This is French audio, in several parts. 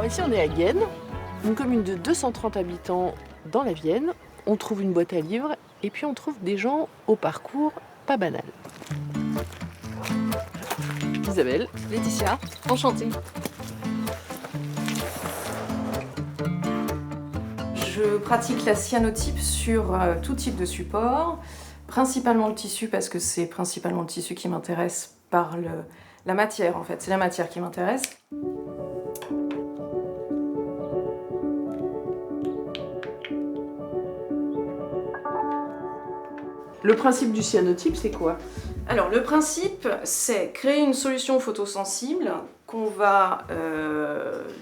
Alors ici on est à Guesnes, une commune de 230 habitants dans la Vienne. On trouve une boîte à livres et puis on trouve des gens au parcours pas banal. Isabelle. Laetitia, enchantée. Je pratique la cyanotype sur tout type de support, principalement le tissu parce que c'est principalement le tissu qui m'intéresse par la matière en fait, c'est la matière qui m'intéresse. Le principe du cyanotype, c'est quoi? Alors le principe, c'est créer une solution photosensible qu'on va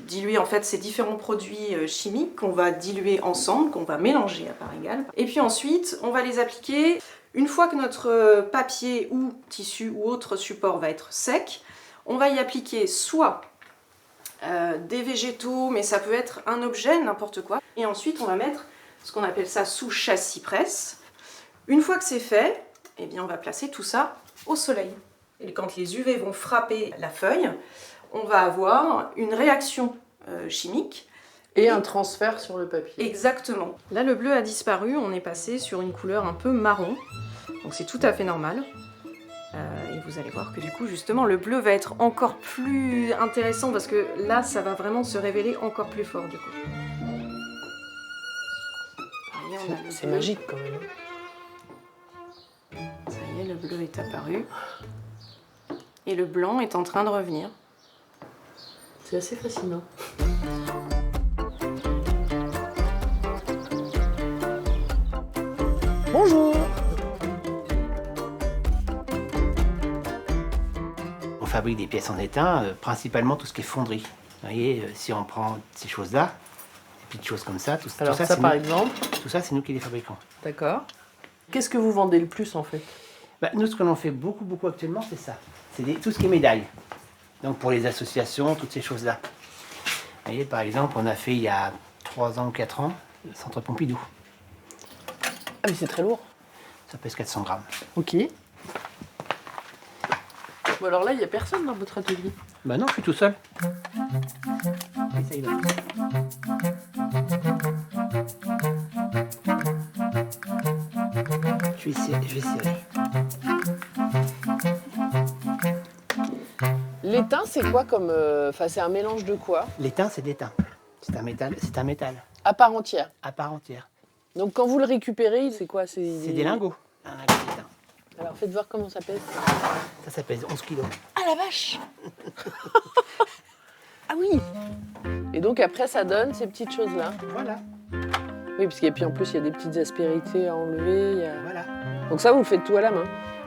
diluer, en fait, ces différents produits chimiques qu'on va diluer ensemble, qu'on va mélanger à part égale. Et puis ensuite, on va les appliquer. Une fois que notre papier ou tissu ou autre support va être sec, on va y appliquer soit des végétaux, mais ça peut être un objet, n'importe quoi. Et ensuite, on va mettre ce qu'on appelle ça sous châssis presse. Une fois que c'est fait, eh bien, on va placer tout ça au soleil. Et quand les UV vont frapper la feuille, on va avoir une réaction chimique. Et un transfert sur le papier. Exactement. Là, le bleu a disparu, on est passé sur une couleur un peu marron. Donc c'est tout à fait normal. Et vous allez voir que du coup, justement, le bleu va être encore plus intéressant parce que là, ça va vraiment se révéler encore plus fort du coup. C'est magique quand même. Ça y est, le bleu est apparu. Et le blanc est en train de revenir. C'est assez fascinant. Bonjour. On fabrique des pièces en étain, principalement tout ce qui est fonderie. Vous voyez, si on prend ces choses-là, des petites choses comme ça, Alors tout ça, c'est par nous. exemple. Tout ça, c'est nous qui les fabriquons. D'accord. Qu'est-ce que vous vendez le plus en fait? Nous, ce que l'on fait beaucoup actuellement, c'est ça. C'est tout ce qui est médailles. Donc pour les associations, toutes ces choses-là. Vous voyez, par exemple, on a fait il y a 3 ans ou 4 ans, le Centre Pompidou. Ah mais c'est très lourd. Ça pèse 400 grammes. Ok. Bon alors là, il n'y a personne dans votre atelier. Bah non, je suis tout seul. Essaye là. Je vais serrer. L'étain, c'est quoi comme... Enfin, c'est un mélange de quoi? L'étain, c'est de l'étain. C'est un métal À part entière. à part entière. Donc quand vous le récupérez, c'est quoi? C'est des lingots. Un lingot d'étain. Alors faites voir comment ça pèse. Ça pèse 11 kilos. Ah la vache. Ah oui. Et donc après, ça donne ces petites choses-là. Voilà. Oui, parce qu'en plus, il y a des petites aspérités à enlever. Voilà. Donc ça, vous le faites tout à la main.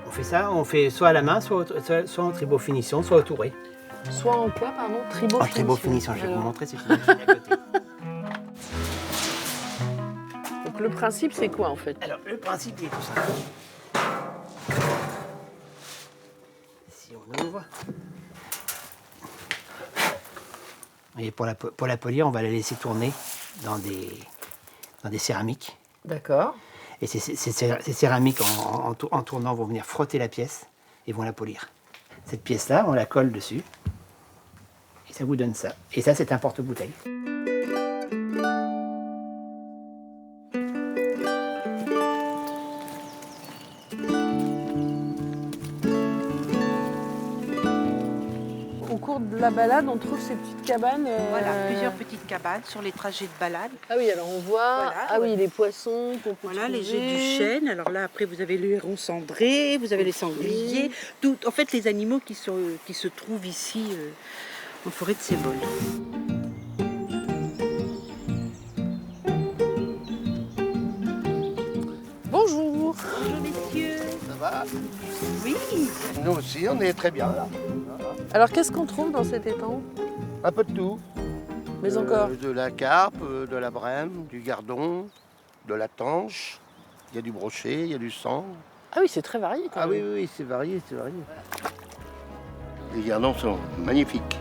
On fait ça, on fait soit à la main, soit en tribofinition, soit au touré. Soit en quoi, pardon? Tribofinition. En tribofinition, je vais vous Alors. montrer, c'est une machine à côté. Donc le principe, c'est quoi en fait? Alors, le principe il est tout simple. Si on ouvre. Et pour la polir, on va la laisser tourner dans des céramiques. D'accord. Et ces céramiques, en tournant, vont venir frotter la pièce et vont la polir. Cette pièce-là, on la colle dessus. Et ça vous donne ça. Et ça, c'est un porte-bouteille. Au cours de la balade, on trouve ces petites cabanes. Voilà, plusieurs petites cabanes sur les trajets de balade. Ah oui, alors on voit. Voilà, ah oui, ouais. les poissons qu'on peut Voilà, les trouver. jets du chêne. Alors là, après, vous avez le héron cendré, vous avez les sangliers. Tout, en fait, les animaux qui se trouvent ici en forêt de Cévole. Bonjour. Bonjour, messieurs. Ça va? Oui. Nous aussi, on est très bien là. Alors qu'est-ce qu'on trouve dans cet étang? Un peu de tout. Mais encore. De la carpe, de la brème, du gardon, de la tanche. Il y a du brochet, il y a du sang. Ah oui, c'est très varié quand Ah même. oui, c'est varié, c'est varié. Les gardons sont magnifiques.